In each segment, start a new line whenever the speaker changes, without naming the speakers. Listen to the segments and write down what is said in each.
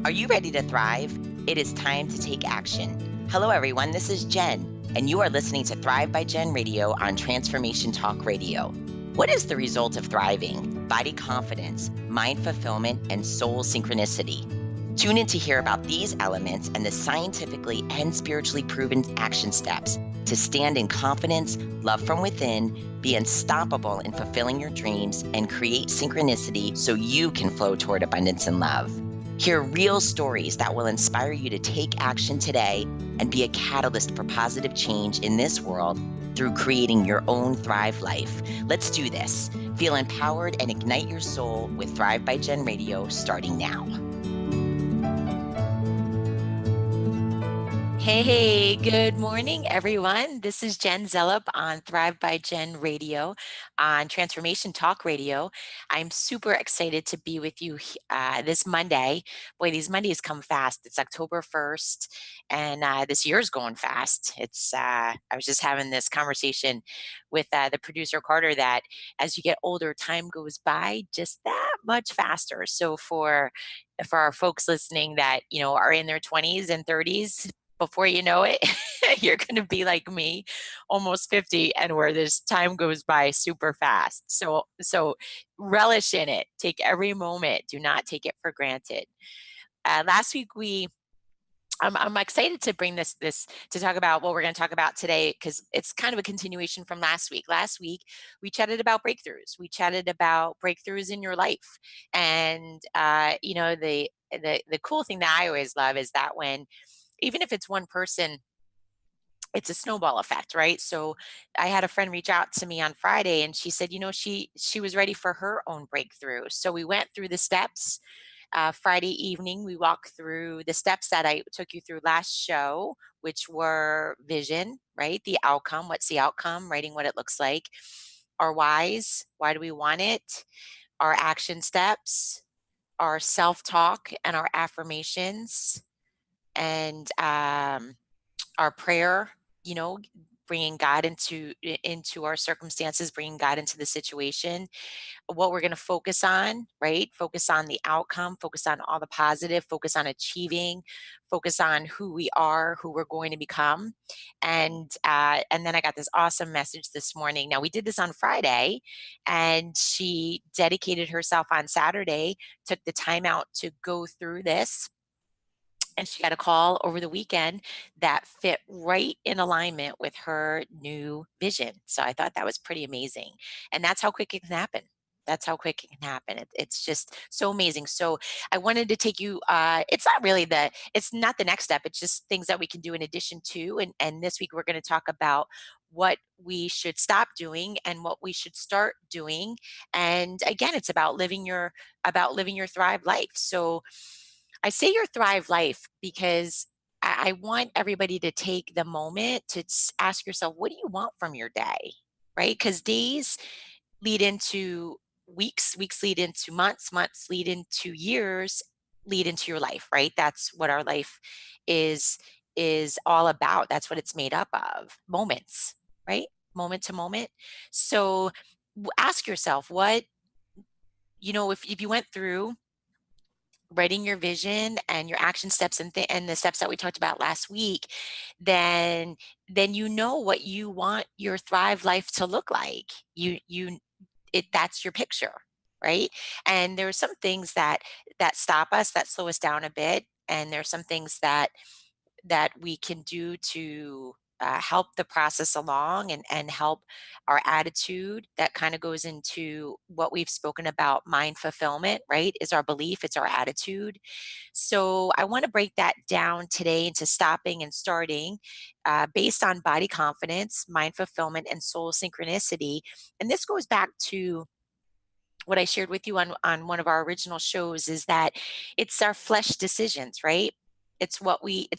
Are you ready to thrive? It is time to take action. Hello, everyone. This is Jen, and you are listening to Thrive by Jen Radio on Transformation Talk Radio. What is the result of thriving? Body confidence, mind fulfillment, and soul synchronicity. Tune in to hear about these elements and the scientifically and spiritually proven action steps to stand in confidence, love from within, be unstoppable in fulfilling your dreams, and create synchronicity so you can flow toward abundance and love. Hear real stories that will inspire you to take action today and be a catalyst for positive change in this world through creating your own Thrive life. Let's do this. Feel empowered and ignite your soul with Thrive by Jen Radio starting now. Hey, good morning, everyone. This is Jen Zellup on Thrive by Jen Radio on Transformation Talk Radio. I'm super excited to be with you this Monday. Boy, these Mondays come fast. It's October 1st, and this year's going fast. I was just having this conversation with the producer Carter that as you get older, time goes by just that much faster. So for our folks listening that are in their 20s and 30s, before you know it, you're going to be like me, almost 50, and where this time goes by super fast. So relish in it. Take every moment. Do not take it for granted. Last week I'm excited to bring this to talk about what we're going to talk about today because it's kind of a continuation from last week. Last week we chatted about breakthroughs. We chatted about breakthroughs in your life, and the cool thing that I always love is that when even if it's one person, it's a snowball effect, right? So I had a friend reach out to me on Friday and she said, she was ready for her own breakthrough. So we went through the steps. Friday evening, we walked through the steps that I took you through last show, which were vision, right? The outcome. What's the outcome? Writing what it looks like. Our whys. Why do we want it? Our action steps, our self-talk and our affirmations, and our prayer, bringing God into our circumstances, bringing God into the situation, what we're going to focus on, right? Focus on the outcome, focus on all the positive, focus on achieving, focus on who we are, who we're going to become. And then I got this awesome message this morning. Now we did this on Friday, and she dedicated herself on Saturday, took the time out to go through this. And she got a call over the weekend that fit right in alignment with her new vision. So I thought that was pretty amazing. And that's how quick it can happen. That's how quick it can happen. It's just so amazing. So I wanted to take you, it's not the next step. It's just things that we can do in addition to. And this week we're going to talk about what we should stop doing and what we should start doing. And again, it's about living your Thrive life. So I say your Thrive life because I want everybody to take the moment to ask yourself, what do you want from your day? Right? Because days lead into weeks, weeks lead into months, months lead into years, lead into your life, right? That's what our life is all about. That's what it's made up of. Moments, right? Moment to moment. So ask yourself if you went through writing your vision and your action steps and the steps that we talked about last week, then what you want your Thrive life to look like. That's your picture, right? And there are some things that stop us, that slow us down a bit, and there are some things that we can do to help the process along and help our attitude. That kind of goes into what we've spoken about. Mind fulfillment, right, is our belief, it's our attitude. So I want to break that down today into stopping and starting based on body confidence, mind fulfillment, and soul synchronicity. And this goes back to what I shared with you on one of our original shows, is that it's our flesh decisions, right? It's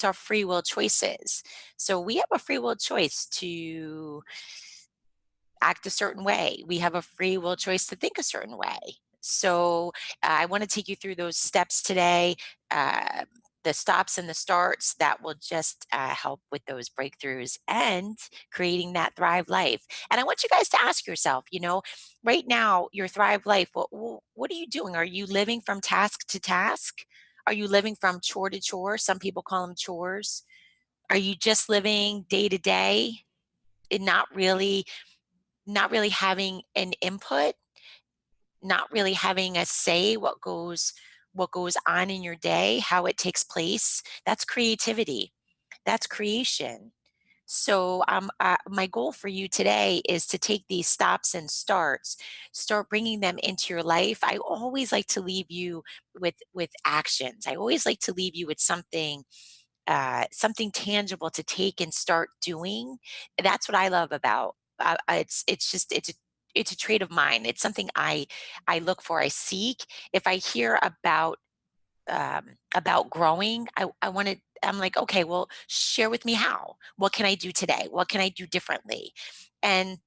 our free will choices. So we have a free will choice to act a certain way. We have a free will choice to think a certain way. So I want to take you through those steps today, the stops and the starts that will just help with those breakthroughs and creating that Thrive life. And I want you guys to ask yourself, right now, your Thrive life, what are you doing? Are you living from task to task? Are you living from chore to chore? Some people call them chores. Are you just living day to day and not really having an input, not really having a say what goes on in your day, how it takes place? That's creativity. That's creation. So, my goal for you today is to take these stops and starts, start bringing them into your life. I always like to leave you with actions. I always like to leave you with something tangible to take and start doing. That's what I love about. It's just it's a trait of mine. It's something I look for. I seek. If I hear about growing, I want to. I'm like, okay, well, share with me how. What can I do today? What can I do differently? And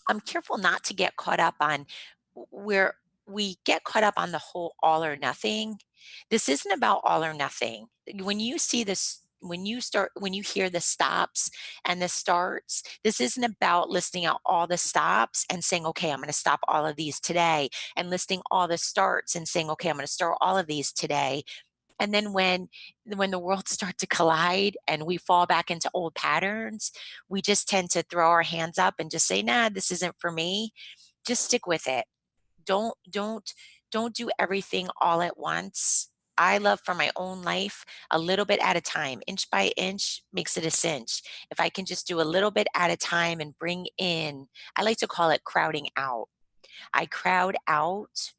I'm careful not to get caught up on where we get caught up on the whole all or nothing. This isn't about all or nothing. When you see this, when you hear the stops and the starts, this isn't about listing out all the stops and saying, okay, I'm going to stop all of these today, and listing all the starts and saying, okay, I'm going to start all of these today. And then when the worlds start to collide and we fall back into old patterns, we just tend to throw our hands up and just say, "Nah, this isn't for me." Just stick with it. Don't do everything all at once. I love for my own life a little bit at a time. Inch by inch makes it a cinch. If I can just do a little bit at a time and bring in, I like to call it crowding out. I crowd out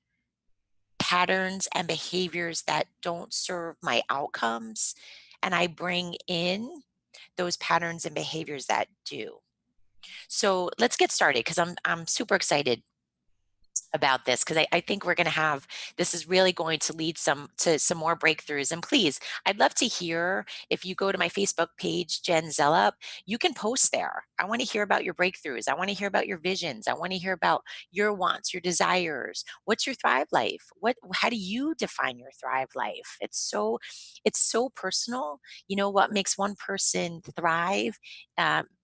patterns and behaviors that don't serve my outcomes, and I bring in those patterns and behaviors that do. So let's get started because I'm super excited about this because I think we're going to have this is really going to lead some more breakthroughs. And please, I'd love to hear if you go to my Facebook page, Jen Zellup, you can post there. I want to hear about your breakthroughs. I want to hear about your visions. I want to hear about your wants, your desires. What's your thrive life? How do you define your thrive life? It's so personal. You know what makes one person thrive,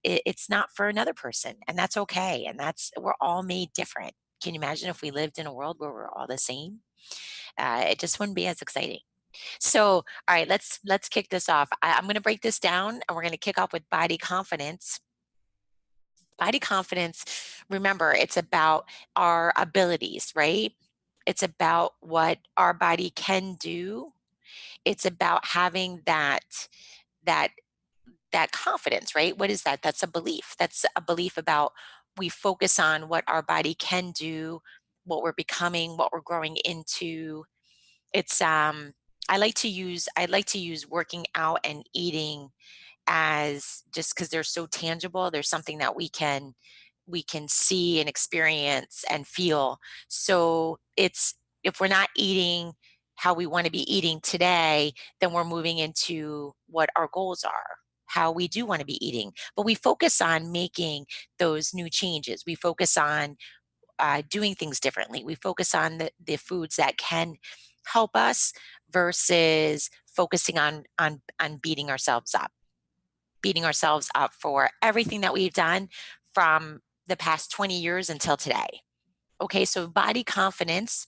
it's not for another person, and that's okay. And we're all made different. Can you imagine if we lived in a world where we're all the same? It just wouldn't be as exciting. So, all right, let's kick this off. I'm going to break this down, and we're going to kick off with body confidence. Body confidence. Remember, it's about our abilities, right? It's about what our body can do. It's about having that that confidence, right? What is that? That's a belief. That's a belief about we focus on what our body can do, what we're becoming, what we're growing into. It's I like to use working out and eating as just because they're so tangible. There's something that we can see and experience and feel. So it's if we're not eating how we want to be eating today, then we're moving into what our goals are, how we do want to be eating. But we focus on making those new changes. We focus on doing things differently. We focus on the foods that can help us versus focusing on beating ourselves up for everything that we've done from the past 20 years until today. Okay, so body confidence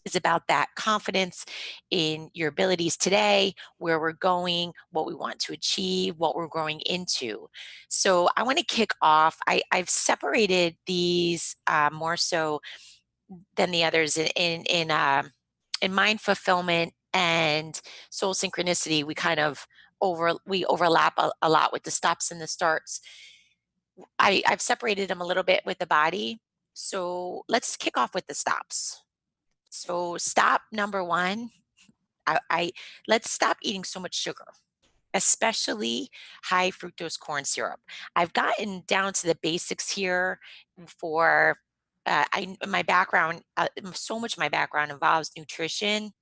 is about that confidence in your abilities today, where we're going, what we want to achieve, what we're growing into. So I want to kick off. I've separated these more so than the others in mind fulfillment and soul synchronicity. We overlap a lot with the stops and the starts. I've separated them a little bit with the body. So let's kick off with the stops. So stop number one. I let's stop eating so much sugar, especially high fructose corn syrup. I've gotten down to the basics here for my background. So much of my background involves nutrition,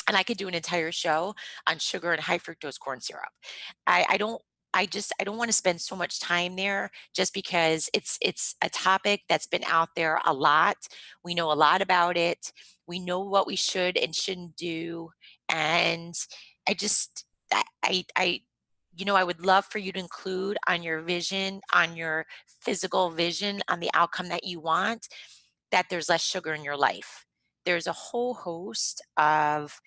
and I could do an entire show on sugar and high fructose corn syrup. I don't. I don't want to spend so much time there just because it's a topic that's been out there a lot. We know a lot about it. We know what we should and shouldn't do, and I just I I would love for you to include on your vision, on your physical vision, on the outcome that you want, that there's less sugar in your life. There's a whole host of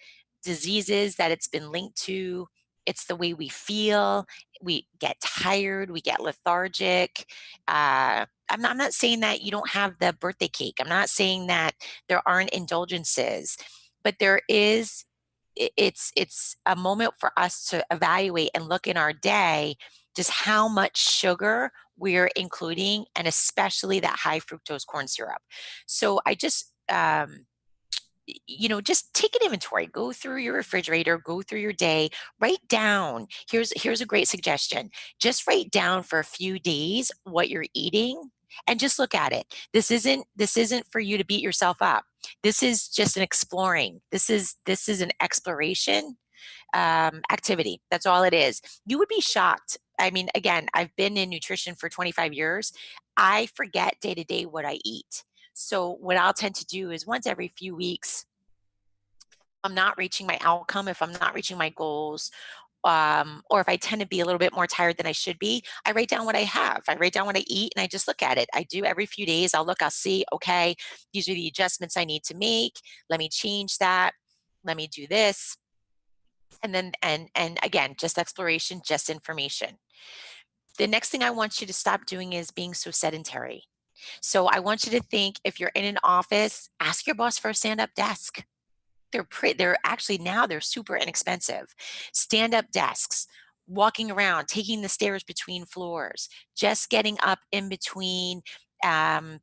diseases that it's been linked to. It's the way we feel. We get tired, we get lethargic. I'm not saying that you don't have the birthday cake. I'm not saying that there aren't indulgences, but there is it's a moment for us to evaluate and look in our day just how much sugar we're including, and especially that high fructose corn syrup. So I just just take an inventory, go through your refrigerator, go through your day, write down. Here's a great suggestion. Just write down for a few days what you're eating and just look at it. This isn't for you to beat yourself up. This is just an exploring. This is an exploration activity. That's all it is. You would be shocked. I mean, again, I've been in nutrition for 25 years. I forget day to day what I eat. So what I'll tend to do is once every few weeks, I'm not reaching my outcome, if I'm not reaching my goals, or if I tend to be a little bit more tired than I should be, I write down what I have. I write down what I eat and I just look at it. I do every few days. I'll see, okay, these are the adjustments I need to make. Let me change that. Let me do this. And then and again, just exploration, just information. The next thing I want you to stop doing is being so sedentary. So I want you to think, if you're in an office, ask your boss for a stand-up desk. They're actually, now they're super inexpensive. Stand-up desks, walking around, taking the stairs between floors, just getting up in between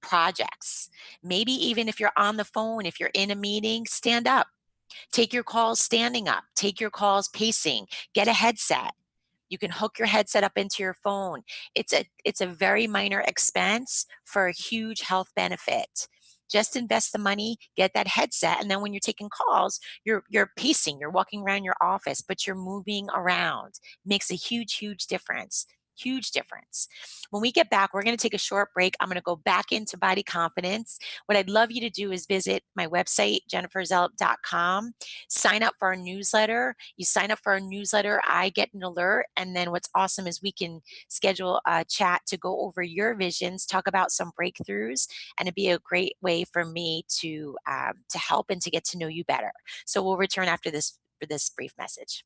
projects. Maybe even if you're on the phone, if you're in a meeting, stand up. Take your calls standing up. Take your calls pacing. Get a headset. You can hook your headset up into your phone. It's a very minor expense for a huge health benefit. Just invest the money, get that headset, and then when you're taking calls, you're pacing, you're walking around your office, but you're moving around. Makes a huge, huge difference. Huge difference. When we get back, we're going to take a short break. I'm going to go back into body confidence. What I'd love you to do is visit my website, jenniferzellup.com. Sign up for our newsletter. You sign up for our newsletter, I get an alert. And then what's awesome is we can schedule a chat to go over your visions, talk about some breakthroughs, and it'd be a great way for me to help and to get to know you better. So we'll return after this for this brief message.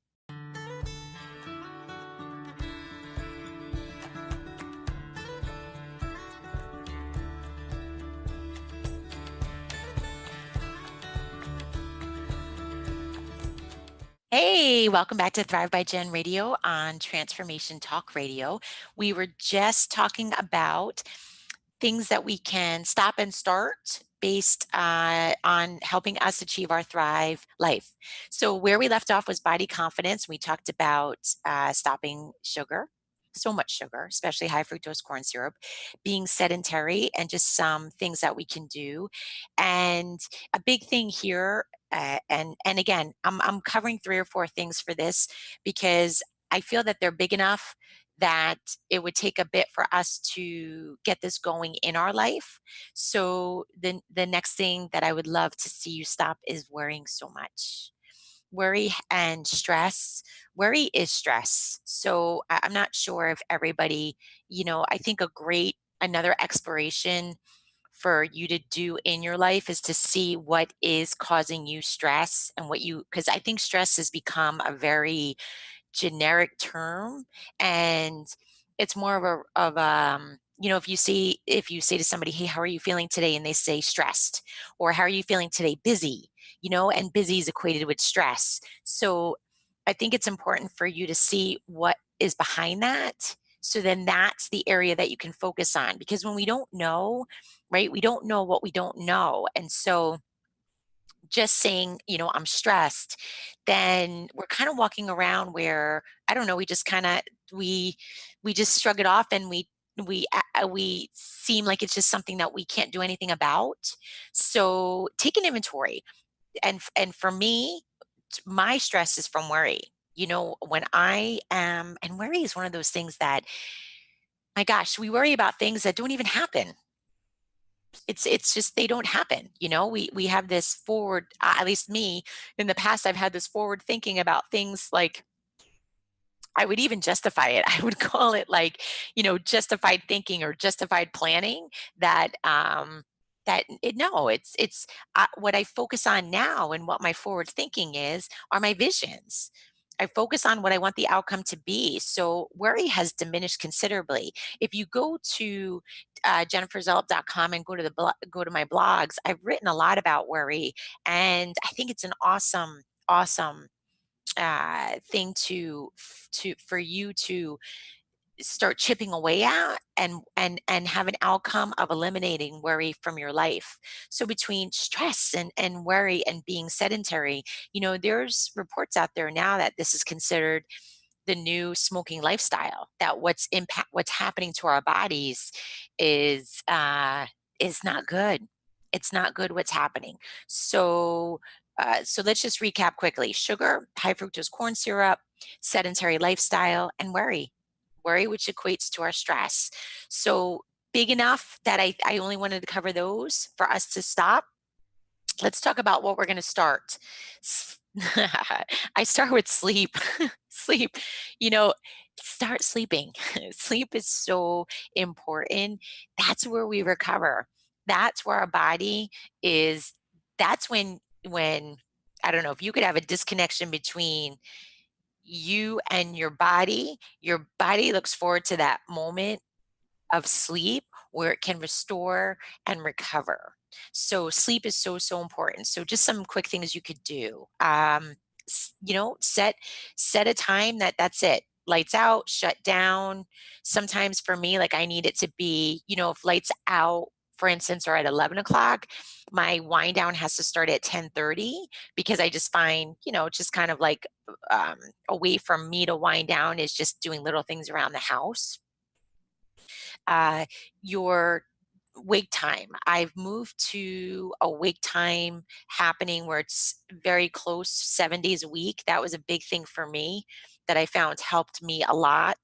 Hey, welcome back to Thrive by Jen Radio on Transformation Talk Radio. We were just talking about things that we can stop and start based on helping us achieve our Thrive life. So, where we left off was body confidence. We talked about stopping sugar. So much sugar, especially high fructose corn syrup, being sedentary, and just some things that we can do. And a big thing here, and again, I'm covering 3 or 4 things for this because I feel that they're big enough that it would take a bit for us to get this going in our life. So the next thing that I would love to see you stop is worrying so much. Worry and stress. Worry is stress. So I'm not sure if everybody, I think another exploration for you to do in your life is to see what is causing you stress, and because I think stress has become a very generic term, and it's more if you say to somebody, hey, how are you feeling today, and they say stressed, or how are you feeling today, busy, and busy is equated with stress. So I think it's important for you to see what is behind that, so then that's the area that you can focus on, because when we don't know, right, we don't know what we don't know. And so just saying, I'm stressed, then we're kind of walking around where, I don't know, we just kind of, we just shrug it off, and we seem like it's just something that we can't do anything about. So take an inventory. And for me, my stress is from worry. When I am, and worry is one of those things that, my gosh, we worry about things that don't even happen. It's just they don't happen. We have this forward, at least me, in the past, I've had this forward thinking about things, like I would even justify it. I would call it, like, justified thinking or justified planning, that that it no, it's what I focus on now and what my forward thinking is are my visions. I focus on what I want the outcome to be. So worry has diminished considerably. If you go to jenniferzellup.com and go to my blogs, I've written a lot about worry, and I think it's an awesome thing to for you to start chipping away at and have an outcome of eliminating worry from your life. So between stress and worry and being sedentary, there's reports out there now that this is considered the new smoking lifestyle, that what's happening to our bodies is is not good. It's not good what's happening. So let's just recap quickly: sugar, high fructose corn syrup, sedentary lifestyle, and worry, which equates to our stress. So big enough that I only wanted to cover those for us to stop. Let's talk about what we're going to start. I start with sleep. Sleep, you know, start sleeping. Sleep is so important. That's where we recover. That's where our body is. That's when I don't know if you could have a disconnection between you and your body looks forward to that moment of sleep where it can restore and recover. So sleep is so important. So just some quick things you could do. Set a time that's it. Lights out, shut down. Sometimes for me, like I need it to be, if lights out, for instance, are at 11 o'clock, my wind down has to start at 10:30 because I just find, just kind of like um, a way for me to wind down is just doing little things around the house. Your wake time. I've moved to a wake time happening where it's very close, 7 days a week. That was a big thing for me that I found helped me a lot.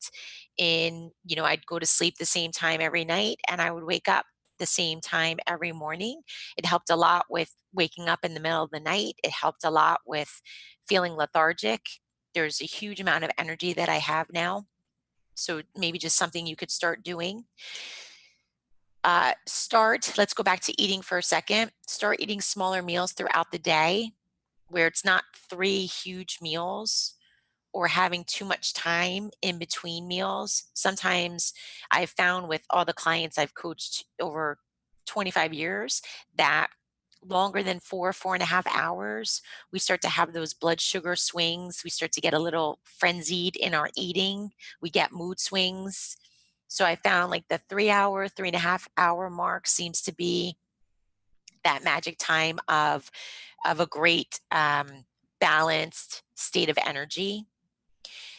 I'd go to sleep the same time every night and I would wake up the same time every morning. It helped a lot with waking up in the middle of the night. It helped a lot with feeling lethargic. There's a huge amount of energy that I have now. So maybe just something you could start doing. Let's go back to eating for a second. Start eating smaller meals throughout the day where it's not three huge meals or having too much time in between meals. Sometimes I've found with all the clients I've coached over 25 years that longer than 4.5 hours, we start to have those blood sugar swings. We start to get a little frenzied in our eating. We get mood swings. So I found like the 3 hour, 3.5 hour mark seems to be that magic time of a great balanced state of energy.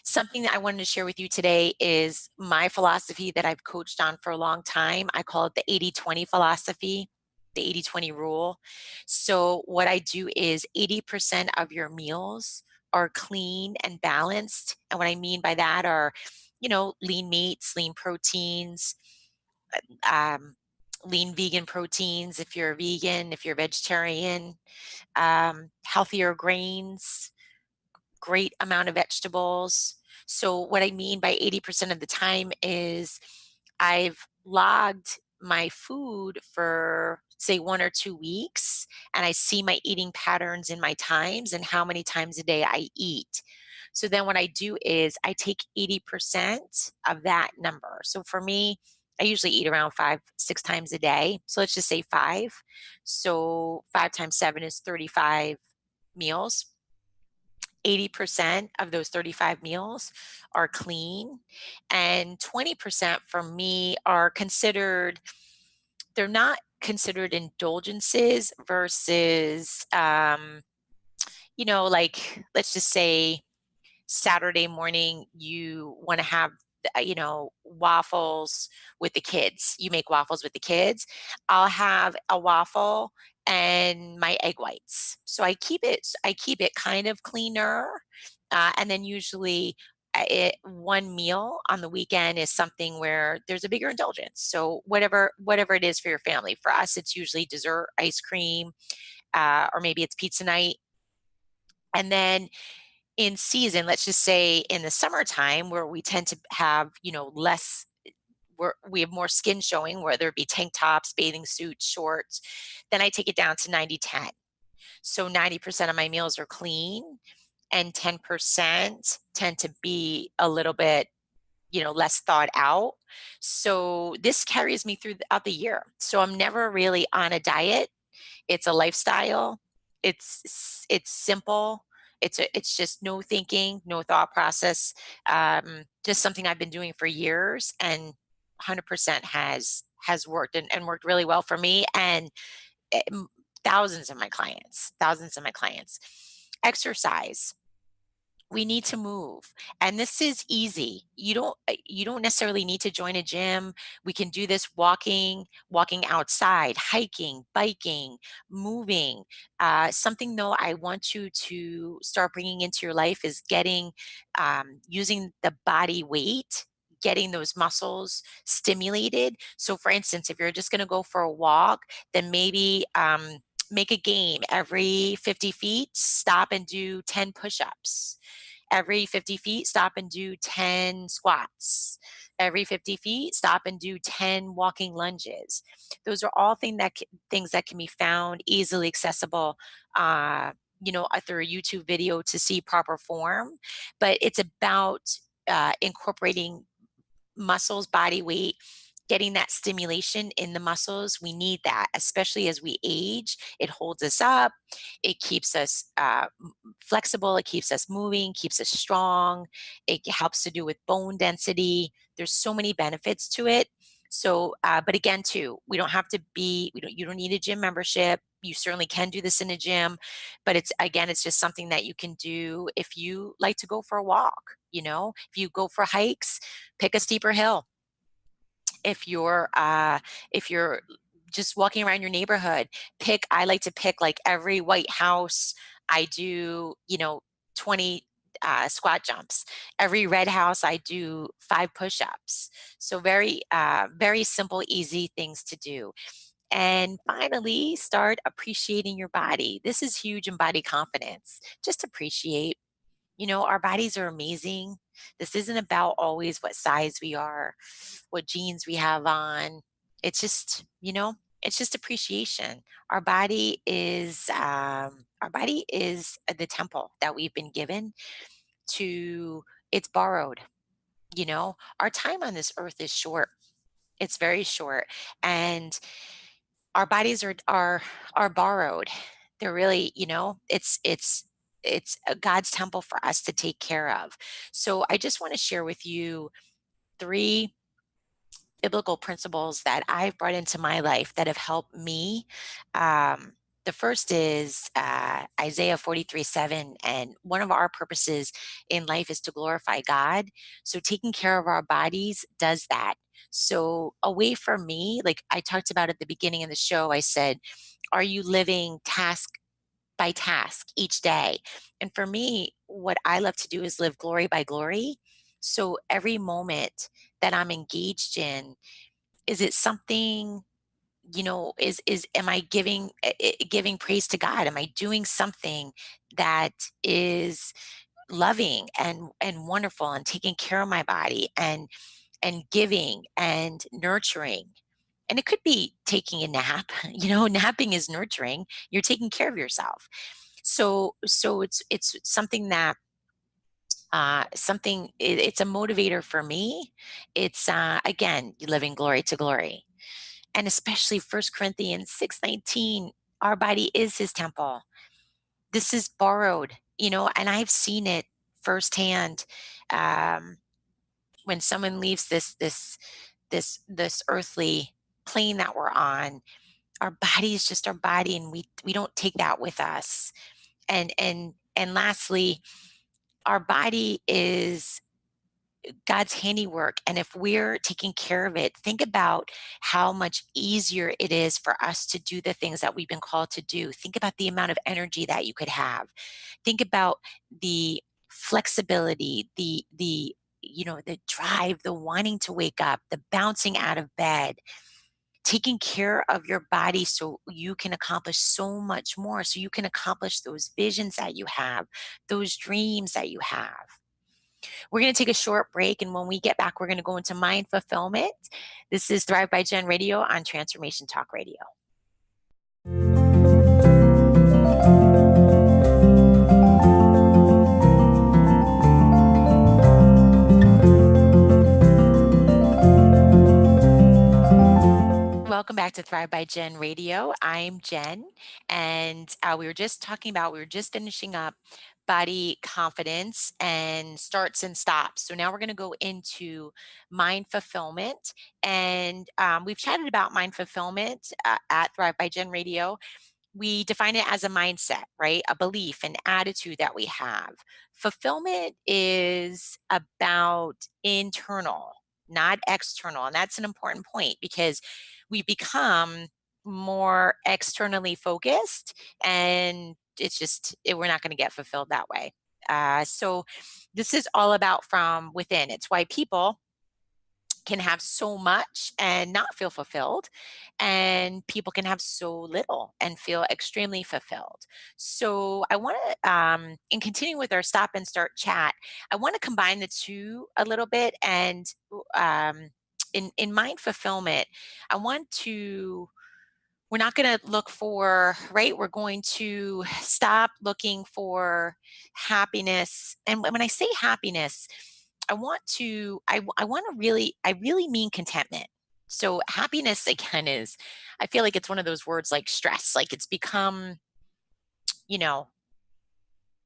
Something that I wanted to share with you today is my philosophy that I've coached on for a long time. I call it the 80/20 philosophy, the 80/20 rule. So, what I do is 80% of your meals are clean and balanced. And what I mean by that are, lean meats, lean proteins, um, lean vegan proteins if you're a vegan, if you're vegetarian, healthier grains, great amount of vegetables. So what I mean by 80% of the time is I've logged my food for say 1 or 2 weeks and I see my eating patterns in my times and how many times a day I eat. So then what I do is I take 80% of that number. So for me, I usually eat around 5, 6 times a day. So let's just say five. So 5 times 7 is 35 meals. 80% of those 35 meals are clean, and 20% for me are considered, they're not considered indulgences versus, like let's just say Saturday morning, you want to have, waffles with the kids. You make waffles with the kids. I'll have a waffle and my egg whites. So I keep it kind of cleaner. And then usually one meal on the weekend is something where there's a bigger indulgence. So whatever it is for your family. For us, it's usually dessert, ice cream, or maybe it's pizza night. And then in season, let's just say in the summertime where we tend to have, less, we have more skin showing, whether it be tank tops, bathing suits, shorts, then I take it down to 90-10. So 90% of my meals are clean and 10% tend to be a little bit, less thought out. So this carries me throughout the year. So I'm never really on a diet. It's a lifestyle. It's simple. It's just no thinking, no thought process. Just something I've been doing for years, and 100% has worked, and worked really well for me and eh, m- thousands of my clients. Thousands of my clients. Exercise, we need to move, and this is easy. You don't necessarily need to join a gym. We can do this walking outside, hiking, biking, moving. Something though I want you to start bringing into your life is getting using the body weight, getting those muscles stimulated. So for instance, if you're just going to go for a walk, then maybe make a game. Every 50 feet, stop and do 10 push-ups. Every 50 feet, stop and do 10 squats. Every 50 feet, stop and do 10 walking lunges. Those are all things that can be found easily accessible, through a YouTube video to see proper form. But it's about incorporating muscles, body weight, getting that stimulation in the muscles. We need that, especially as we age. It holds us up, it keeps us flexible, it keeps us moving, keeps us strong. It helps to do with bone density. There's so many benefits to it. So, but again, too, we don't have to be, you don't need a gym membership. You certainly can do this in a gym, but it's just something that you can do if you like to go for a walk. If you go for hikes, pick a steeper hill. If you're just walking around your neighborhood, I like to pick, like, every white house I do, 20 squat jumps. Every red house I do 5 push-ups. So very simple, easy things to do. And finally, start appreciating your body. This is huge in body confidence. Just appreciate, our bodies are amazing. This isn't about always what size we are, what jeans we have on. It's just appreciation. Our body is the temple that we've been given to. It's borrowed. Our time on this earth is short. It's very short, and our bodies are borrowed. They're really, it's God's temple for us to take care of. So I just want to share with you 3 biblical principles that I've brought into my life that have helped me. Um, the first is Isaiah 43:7. And one of our purposes in life is to glorify God. So taking care of our bodies does that. So, a way for me, like I talked about at the beginning of the show, I said, are you living task by task each day? And for me, what I love to do is live glory by glory. So every moment that I'm engaged in, is it something, is am I giving praise to God? Am I doing something that is loving and wonderful, and taking care of my body, and giving and nurturing? And it could be taking a nap. Napping is nurturing. You're taking care of yourself. So it's something that it's a motivator for me. It's again, living glory to glory. And especially First Corinthians 6:19, our body is his temple. This is borrowed, and I've seen it firsthand. um, when someone leaves this earthly plane that we're on, our body is just our body, and we don't take that with us. And lastly, our body is God's handiwork. And if we're taking care of it, think about how much easier it is for us to do the things that we've been called to do. Think about the amount of energy that you could have. Think about the flexibility, the drive, the wanting to wake up, the bouncing out of bed, taking care of your body so you can accomplish so much more, so you can accomplish those visions that you have, those dreams that you have. We're going to take a short break, and when we get back, we're going to go into mind fulfillment. This is Thrive by Gen Radio on Transformation Talk Radio. Welcome back to Thrive by Gen Radio. I'm Jen, and we were just finishing up body confidence and starts and stops. So now we're going to go into mind fulfillment. And we've chatted about mind fulfillment at Thrive by Gen Radio. We define it as a mindset, right? A belief, an attitude that we have. Fulfillment is about internal, not external. And that's an important point because we become more externally focused, and we're not going to get fulfilled that way. So this is all about from within. It's why people can have so much and not feel fulfilled, and people can have so little and feel extremely fulfilled. So I want to in continuing with our stop and start chat, I want to combine the two a little bit. And um, in mind fulfillment, I want to we're not going to look for, right? We're going to stop looking for happiness. And when I say happiness, I want to I really mean contentment. So happiness again is, I feel like it's one of those words like stress, like it's become, you know,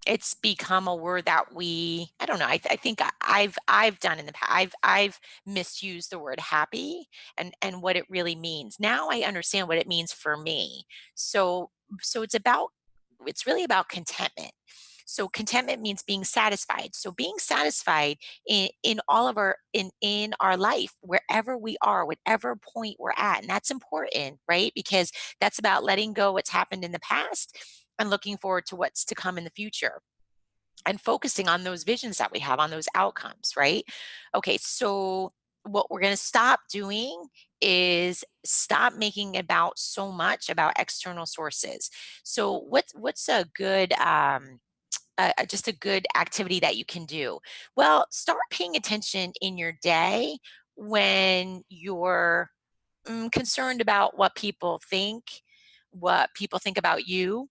it's become a word that I don't know. I think I've done in the past. I've misused the word happy and what it really means. Now I understand what it means for me. So it's really about contentment. So contentment means being satisfied. So being satisfied in all of in our life, wherever we are, whatever point we're at. And that's important, right? Because that's about letting go what's happened in the past and looking forward to what's to come in the future and focusing on those visions that we have, on those outcomes, right? Okay, so what we're going to stop doing is stop making about so much about external sources. So what's a good just a good activity that you can do? Well, start paying attention in your day when you're concerned about what people think about you.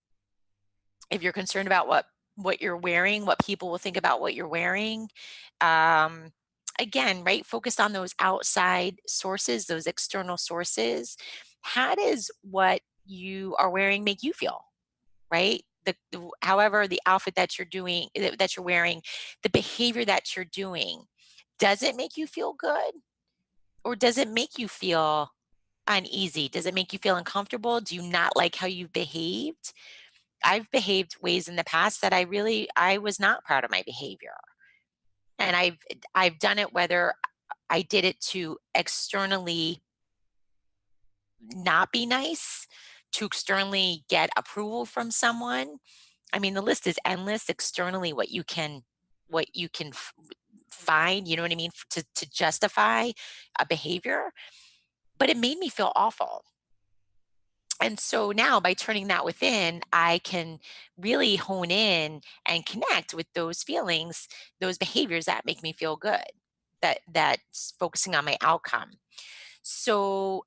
If you're concerned about what you're wearing, what people will think about what you're wearing. um, Again, right, focus on those outside sources, those external sources. How does what you are wearing make you feel, right? However, the outfit that you're wearing, the behavior that you're doing, does it make you feel good, or does it make you feel uneasy? Does it make you feel uncomfortable? Do you not like how you behaved? I've behaved ways in the past that I was not proud of my behavior. And I've done it whether I did it to externally not be nice, to externally get approval from someone. I mean, the list is endless externally what you can find, you know what I mean, to justify a behavior, but it made me feel awful. And so now by turning that within, I can really hone in and connect with those feelings, those behaviors that make me feel good, that's focusing on my outcome. So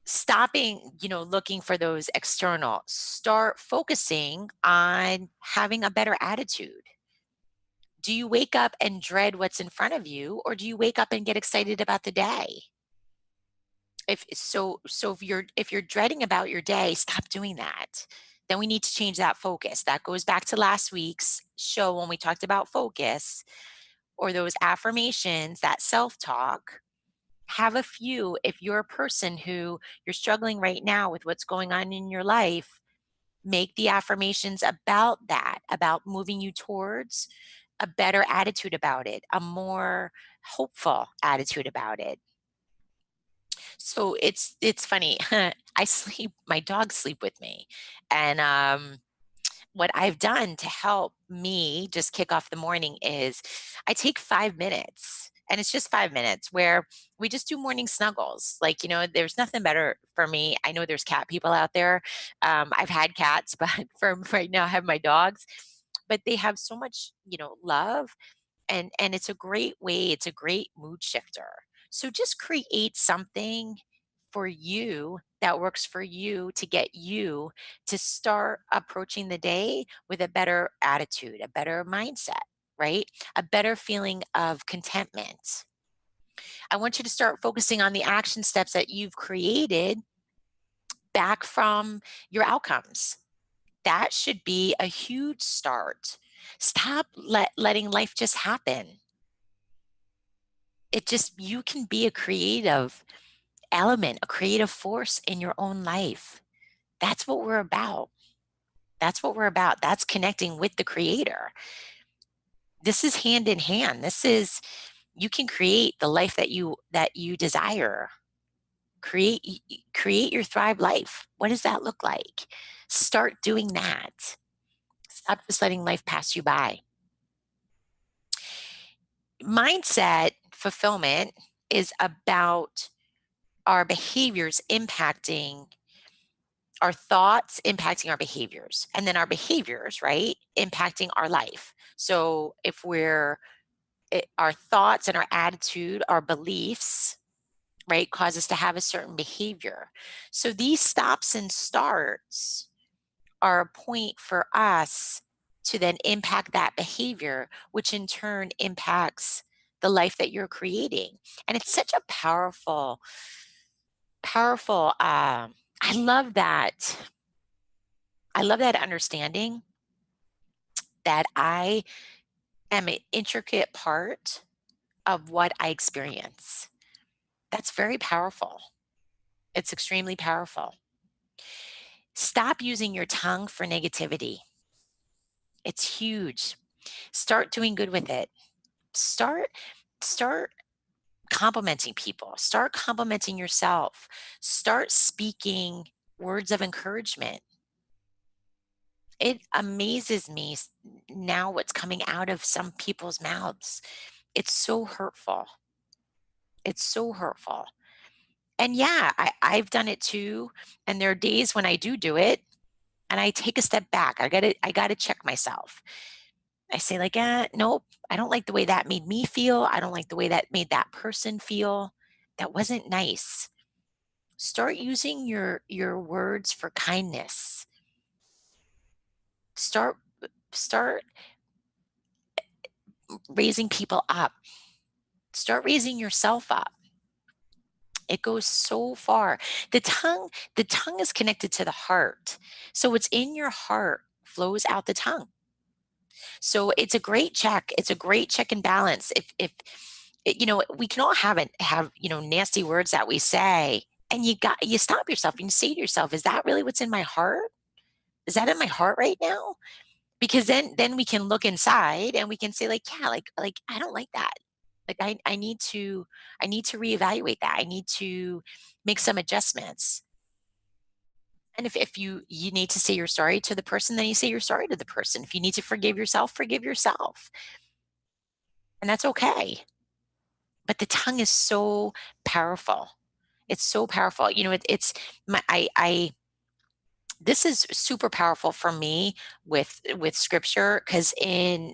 stopping, looking for those external, start focusing on having a better attitude. Do you wake up and dread what's in front of you, or do you wake up and get excited about the day? If you're dreading about your day, stop doing that. Then we need to change that focus. That goes back to last week's show when we talked about focus, or those affirmations, that self-talk. Have a few. If you're a person who you're struggling right now with what's going on in your life, make the affirmations about that, about moving you towards a better attitude about it, a more hopeful attitude about it. So it's funny. My dogs sleep with me. And what I've done to help me just kick off the morning is I take 5 minutes, and it's just 5 minutes where we just do morning snuggles. Like, there's nothing better for me. I know there's cat people out there. I've had cats, but for right now, I have my dogs. but they have so much, love, and it's a great way, it's a great mood shifter. So just create something for you that works for you to get you to start approaching the day with a better attitude, a better mindset, right? A better feeling of contentment. I want you to start focusing on the action steps that you've created back from your outcomes. That should be a huge start. Stop letting life just happen. You can be a creative element, a creative force in your own life. That's what we're about. That's what we're about. That's connecting with the creator. This is hand in hand. You can create the life that you desire. Create your thrive life. What does that look like? Start doing that. Stop just letting life pass you by. Mindset fulfillment is about our behaviors impacting our thoughts, impacting our behaviors, and then our behaviors, right, impacting our life. So if our thoughts and our attitude, our beliefs, right, cause us to have a certain behavior. So these stops and starts are a point for us to then impact that behavior, which in turn impacts the life that you're creating. And it's such a powerful, I love that. I love that understanding that I am an intricate part of what I experience. That's very powerful. It's extremely powerful. Stop using your tongue for negativity. It's huge. Start doing good with it. Start start complimenting people. Start complimenting yourself. Start speaking words of encouragement. It amazes me now what's coming out of some people's mouths. It's so hurtful. It's so hurtful. And yeah, I've done it too. And there are days when I do it and I take a step back. I gotta check myself. I say like, nope, I don't like the way that made me feel. I don't like the way that made that person feel. That wasn't nice. Start using your words for kindness. Start raising people up. Start raising yourself up. It goes so far. The tongue is connected to the heart. So what's in your heart flows out the tongue. So it's a great check. It's a great check and balance. If we can all have nasty words that we say, and you stop yourself and you say to yourself, is that really what's in my heart? Is that in my heart right now? Because then we can look inside and we can say like, yeah, like I don't like that. Like I need to reevaluate that. I need to make some adjustments. And if you need to say you're sorry to the person, then you say you're sorry to the person. If you need to forgive yourself. And that's okay. But the tongue is so powerful. It's so powerful. It's my I this is super powerful for me with scripture because in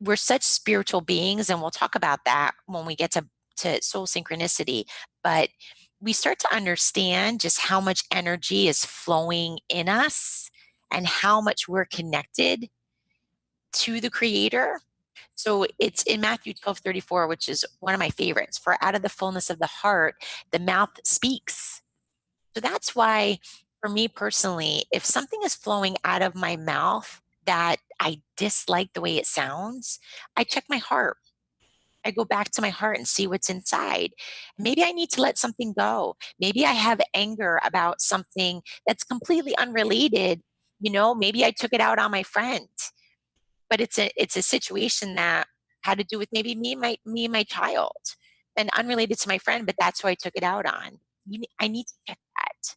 we're such spiritual beings, and we'll talk about that when we get to soul synchronicity. But we start to understand just how much energy is flowing in us and how much we're connected to the creator. So it's in Matthew 12:34, which is one of my favorites. For out of the fullness of the heart, the mouth speaks. So that's why, for me personally, if something is flowing out of my mouth that I dislike the way it sounds, I check my heart. I go back to my heart and see what's inside. Maybe I need to let something go. Maybe I have anger about something that's completely unrelated. Maybe I took it out on my friend, but it's a situation that had to do with maybe me and my child, and unrelated to my friend, but that's who I took it out on. I need to check that,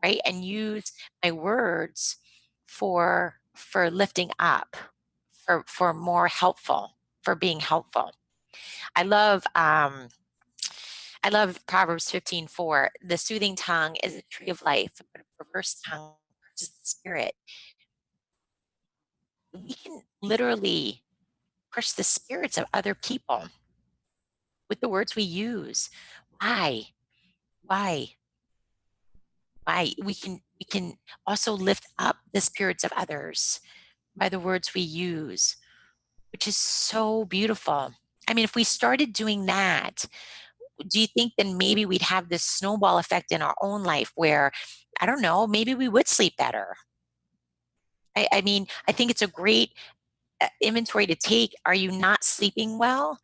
right? And use my words for lifting up, for more helpful, for being helpful. I love I love Proverbs 15:4. The soothing tongue is a tree of life, but a perverse tongue is the spirit. can literally crush the spirits of other people with the words we use. Why? Why? Why? We can also lift up the spirits of others by the words we use, which is so beautiful. I mean, if we started doing that, do you think then maybe we'd have this snowball effect in our own life where, I don't know, maybe we would sleep better? I mean, I think it's a great inventory to take. Are you not sleeping well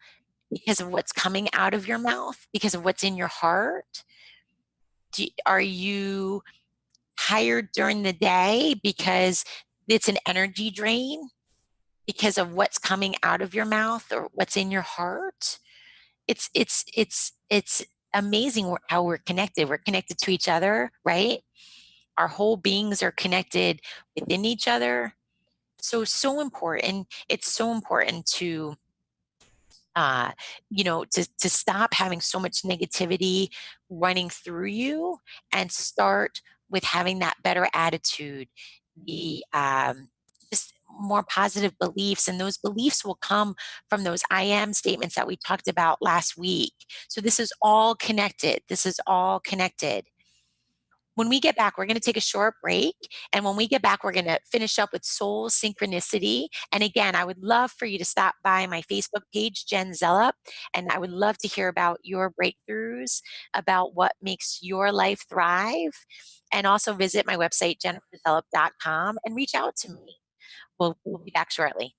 because of what's coming out of your mouth, because of what's in your heart? Are you tired during the day because it's an energy drain because of what's coming out of your mouth or what's in your heart? It's amazing how we're connected. We're connected to each other, right? Our whole beings are connected within each other. So important. It's so important to uh, to stop having so much negativity running through you and start with having that better attitude, the just more positive beliefs. And those beliefs will come from those I am statements that we talked about last week. So this is all connected. This is all connected. When we get back, we're going to take a short break. And when we get back, we're going to finish up with soul synchronicity. And again, I would love for you to stop by my Facebook page, Jen Zellup, and I would love to hear about your breakthroughs, about what makes your life thrive. And also visit my website, jenniferzellup.com, and reach out to me. We'll be back shortly.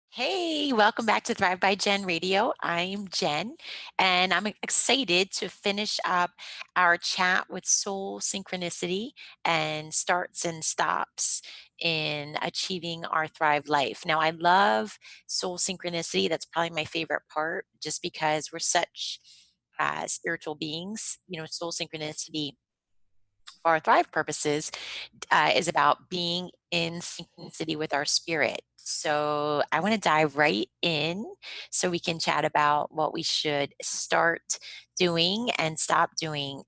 Hey, welcome back to Thrive by Jen Radio. I'm Jen, and I'm excited to finish up our chat with soul synchronicity and starts and stops in achieving our Thrive life. Now, I love soul synchronicity. That's probably my favorite part, just because we're such spiritual beings. Soul synchronicity for our Thrive purposes is about being in synchronicity with our spirit. So I want to dive right in so we can chat about what we should start doing and stop doing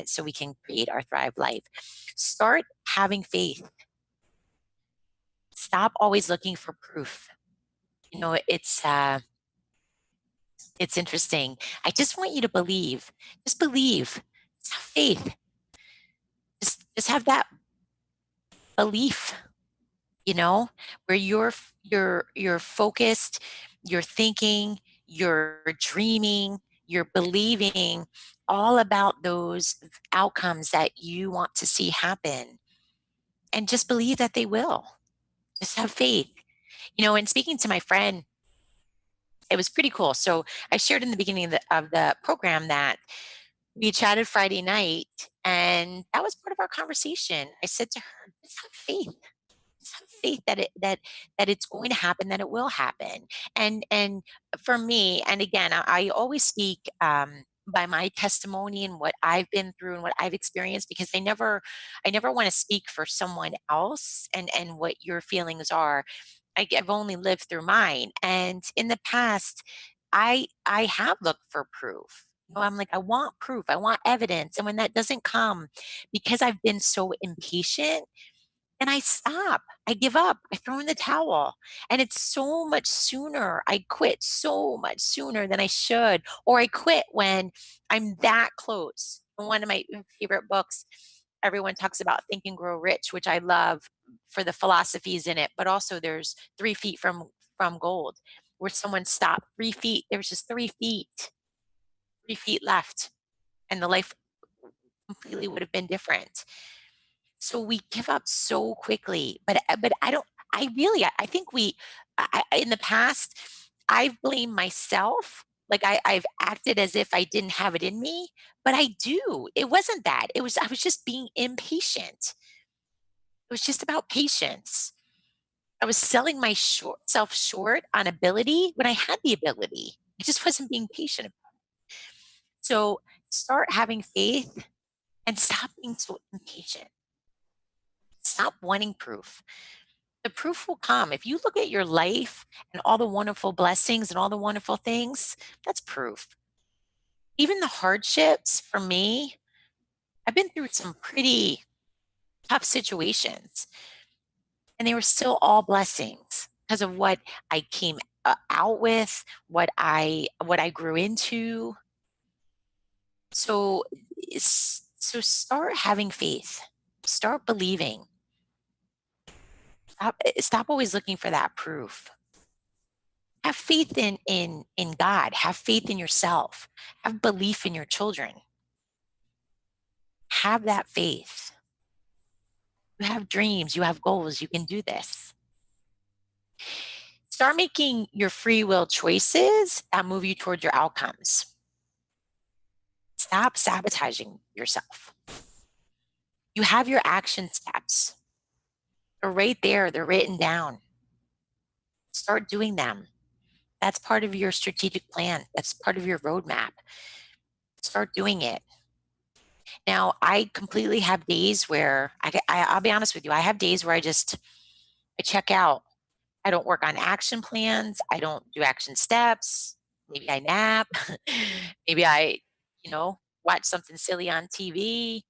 so we can create our Thrive life. Start having faith. Stop always looking for proof. It's interesting. I just want you to believe. Just believe. Just have faith. Just have that belief, where you're focused, you're thinking, you're dreaming, you're believing all about those outcomes that you want to see happen, and just believe that they will. Just have faith. And speaking to my friend, it was pretty cool. So I shared in the beginning of the program that we chatted Friday night, and that was part of our conversation. I said to her, just have faith. Have faith that it's going to happen, that it will happen. And for me, and again, I always speak by my testimony and what I've been through and what I've experienced, because I never want to speak for someone else and what your feelings are. I've only lived through mine, and in the past, I have looked for proof. I'm like, I want proof, I want evidence, and when that doesn't come, because I've been so impatient, and I stop. I give up. I throw in the towel. And it's so much sooner. I quit so much sooner than I should. Or I quit when I'm that close. One of my favorite books, everyone talks about Think and Grow Rich, which I love for the philosophies in it. But also there's 3 feet from gold, where someone stopped 3 feet. There was just 3 feet, 3 feet left. And the life completely would have been different. So we give up so quickly, but I don't. I really, I think in the past, I've blamed myself. Like I've acted as if I didn't have it in me, but I do. It wasn't that. I was just being impatient. It was just about patience. I was selling self short on ability when I had the ability. I just wasn't being patient. So start having faith and stop being so impatient. Stop wanting proof. The proof will come. If you look at your life and all the wonderful blessings and all the wonderful things, that's proof. Even the hardships for me, I've been through some pretty tough situations, and they were still all blessings because of what I came out with, what I grew into. So, so start having faith. Start believing. Stop always looking for that proof. Have faith in God. Have faith in yourself. Have belief in your children. Have that faith. You have dreams, you have goals, you can do this. Start making your free will choices that move you toward your outcomes. Stop sabotaging yourself. You have your action steps. They're right there, they're written down. Start doing them. That's part of your strategic plan. That's part of your roadmap. Start doing it. Now, I completely have days where I'll be honest with you, I have days where I check out. I don't work on action plans. I don't do action steps. Maybe I nap. Maybe I, watch something silly on TV,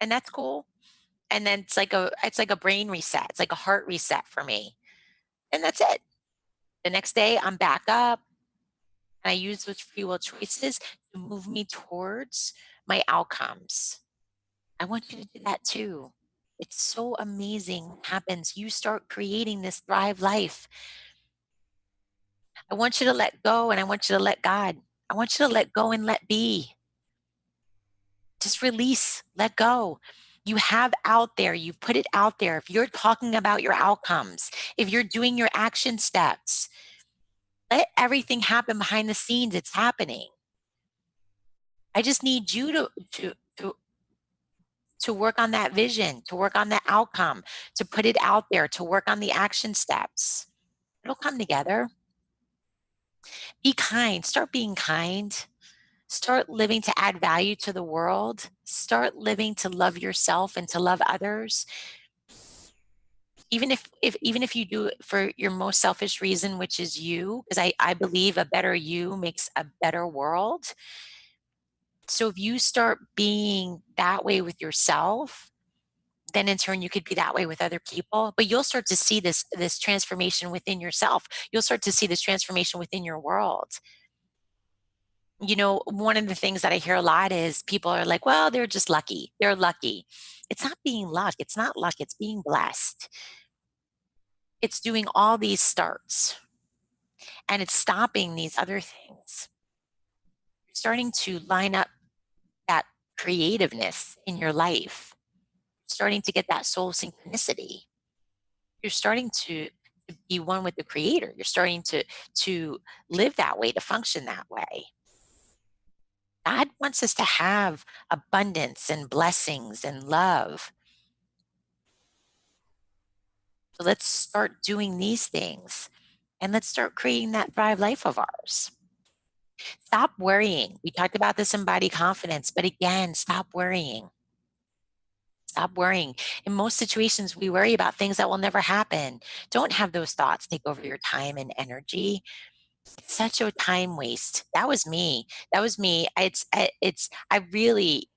and that's cool. And then it's like a brain reset. It's like a heart reset for me. And that's it. The next day I'm back up and I use those free will choices to move me towards my outcomes. I want you to do that too. It's so amazing what happens. You start creating this Thrive life. I want you to let go and I want you to let God. I want you to let go and let be. Just release, let go. You have out there, you've put it out there. If you're talking about your outcomes, if you're doing your action steps, let everything happen behind the scenes. It's happening. I just need you to work on that vision, to work on that outcome, to put it out there, to work on the action steps. It'll come together. Be kind. Start being kind. Start living to add value to the world. Start living to love yourself and to love others. Even if you do it for your most selfish reason, which is you, because I believe a better you makes a better world. So if you start being that way with yourself, then in turn you could be that way with other people. But you'll start to see this transformation within yourself. You'll start to see this transformation within your world. One of the things that I hear a lot is people are like, well, they're just lucky. They're lucky. It's not being luck. It's not luck. It's being blessed. It's doing all these starts and it's stopping these other things. You're starting to line up that creativeness in your life, starting to get that soul synchronicity. You're starting to be one with the creator. You're starting to live that way, to function that way. God wants us to have abundance and blessings and love. So let's start doing these things and let's start creating that Thrive life of ours. Stop worrying. We talked about this in body confidence, but again, stop worrying. Stop worrying. In most situations, we worry about things that will never happen. Don't have those thoughts take over your time and energy. It's such a time waste. That was me. That was me. I really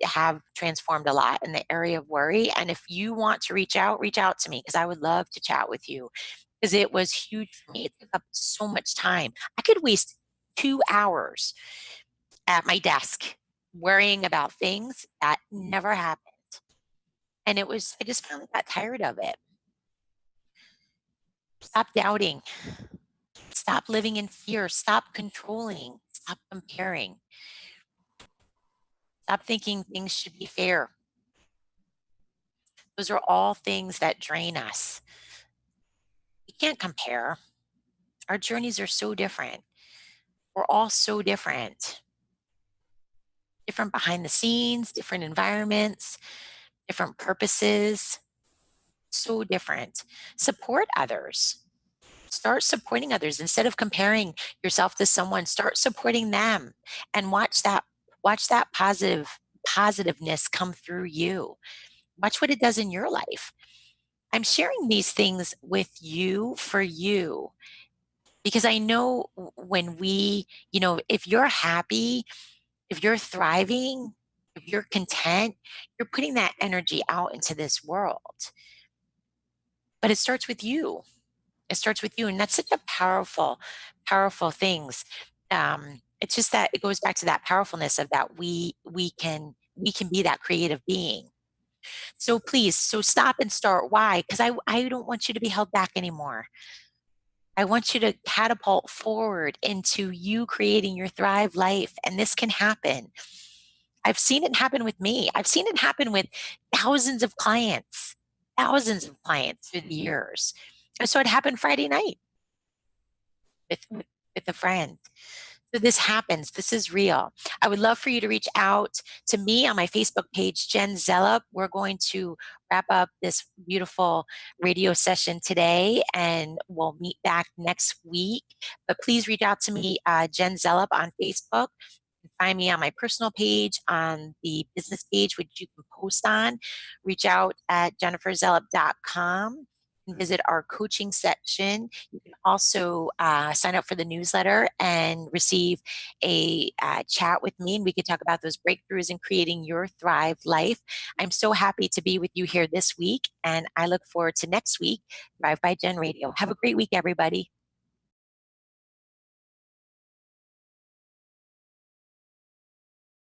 have transformed a lot in the area of worry. And if you want to reach out to me because I would love to chat with you because it was huge for me. It took up so much time. I could waste 2 hours at my desk worrying about things that never happened. And I just finally got tired of it. Stop doubting. Stop living in fear. Stop controlling. Stop comparing. Stop thinking things should be fair. Those are all things that drain us. We can't compare. Our journeys are so different. We're all so different. Different behind the scenes, different environments, different purposes. So different. Support others. Start supporting others instead of comparing yourself to someone. Start supporting them and watch that positiveness come through you. Watch what it does in your life. I'm sharing these things with you for you because I know when if you're happy, if you're thriving, if you're content, you're putting that energy out into this world. But it starts with you. It starts with you. And that's such a powerful, powerful things. It's just that it goes back to that powerfulness of that we can be that creative being. So please, so stop and start. Why? Because I don't want you to be held back anymore. I want you to catapult forward into you creating your Thrive life. And this can happen. I've seen it happen with me. I've seen it happen with thousands of clients through the years. And so it happened Friday night with a friend. So this happens. This is real. I would love for you to reach out to me on my Facebook page, Jen Zellup. We're going to wrap up this beautiful radio session today, and we'll meet back next week. But please reach out to me, Jen Zellup, on Facebook. Find me on my personal page, on the business page, which you can post on. Reach out at jenniferzellup.com and visit our coaching section. You can also sign up for the newsletter and receive a chat with me, and we can talk about those breakthroughs in creating your Thrive life. I'm so happy to be with you here this week, and I look forward to next week, Thrive by Jen Radio. Have a great week, everybody.